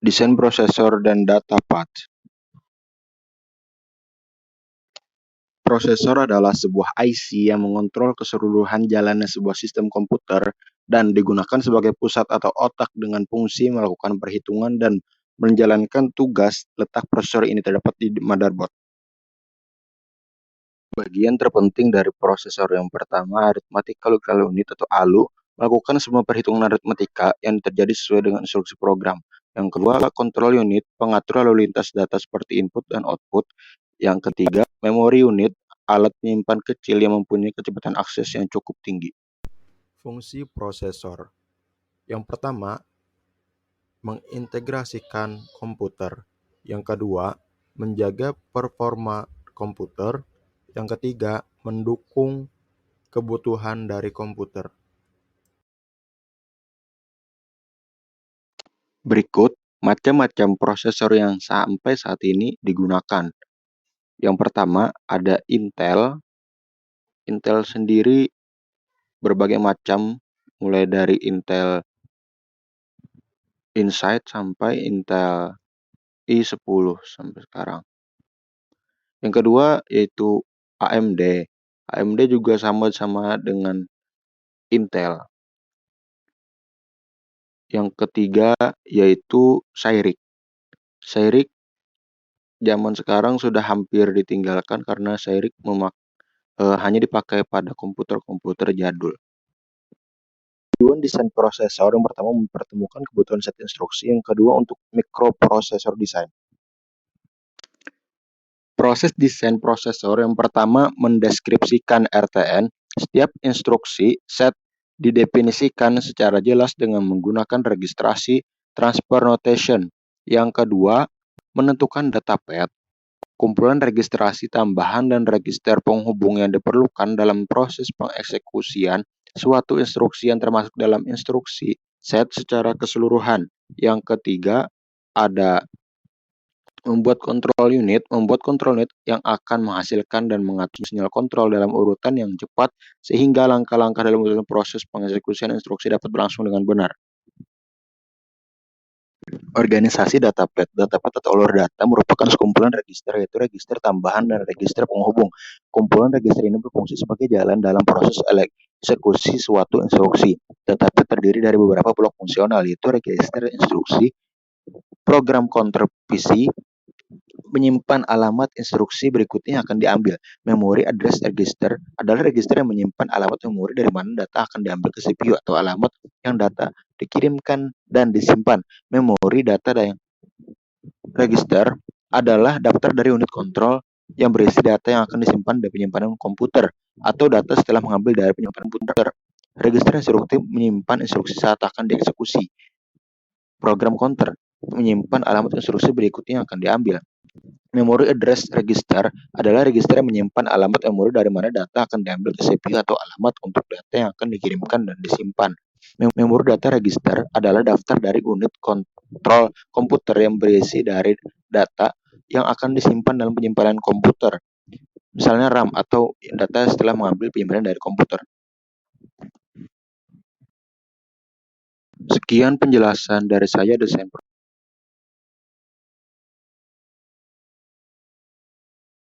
Desain prosesor dan data path. Prosesor adalah sebuah IC yang mengontrol keseluruhan jalannya sebuah sistem komputer dan digunakan sebagai pusat atau otak dengan fungsi melakukan perhitungan dan menjalankan tugas. Letak prosesor ini terdapat di motherboard. Bagian terpenting dari prosesor yang pertama, Arithmetical Unit atau ALU, melakukan semua perhitungan aritmatika yang terjadi sesuai dengan instruksi program. Yang kedua, Control Unit, pengatur lalu lintas data seperti input dan output. Yang ketiga, Memory Unit, alat penyimpan kecil yang mempunyai kecepatan akses yang cukup tinggi. Fungsi prosesor. Yang pertama, mengintegrasikan komputer. Yang kedua, menjaga performa komputer. Yang ketiga, mendukung kebutuhan dari komputer. Berikut macam-macam prosesor yang sampai saat ini digunakan. Yang pertama ada Intel. Intel sendiri berbagai macam, mulai dari Intel Inside sampai Intel i10 sampai sekarang. Yang kedua yaitu AMD. AMD juga sama-sama dengan Intel. Yang ketiga yaitu Cyrix. Cyrix zaman sekarang sudah hampir ditinggalkan karena Cyrix hanya dipakai pada komputer-komputer jadul. Tujuan desain prosesor yang pertama mempertemukan kebutuhan set instruksi, yang kedua untuk microprocessor design. Proses desain prosesor yang pertama mendeskripsikan RTN. Setiap instruksi set didefinisikan secara jelas dengan menggunakan registrasi transfer notation. Yang kedua, menentukan data path. Kumpulan registrasi tambahan dan register penghubung yang diperlukan dalam proses pengeksekusian suatu instruksi yang termasuk dalam instruksi set secara keseluruhan. Yang ketiga, ada membuat kontrol unit yang akan menghasilkan dan mengatur sinyal kontrol dalam urutan yang cepat sehingga langkah-langkah dalam proses pengeksekusian instruksi dapat berlangsung dengan benar. Organisasi data path. Data path atau alur data merupakan sekumpulan register, yaitu register tambahan dan register penghubung. Kumpulan register ini berfungsi sebagai jalan dalam proses eksekusi suatu instruksi. Data path terdiri dari beberapa blok fungsional, yaitu register instruksi, program counter PC, menyimpan alamat instruksi berikutnya yang akan diambil. Memory address register adalah register yang menyimpan alamat memori dari mana data akan diambil ke CPU atau alamat yang data dikirimkan dan disimpan. Memory data dan register adalah daftar dari unit kontrol yang berisi data yang akan disimpan dari penyimpanan komputer atau data setelah mengambil dari penyimpanan komputer. Register instruksi menyimpan instruksi saat akan dieksekusi. Program counter menyimpan alamat instruksi berikutnya yang akan diambil. Memory address register adalah register yang menyimpan alamat memori dari mana data akan diambil ke CPU atau alamat untuk data yang akan dikirimkan dan disimpan. Memori data register adalah daftar dari unit kontrol komputer yang berisi dari data yang akan disimpan dalam penyimpanan komputer, misalnya RAM atau data setelah mengambil penyimpanan dari komputer. Sekian penjelasan dari saya, desain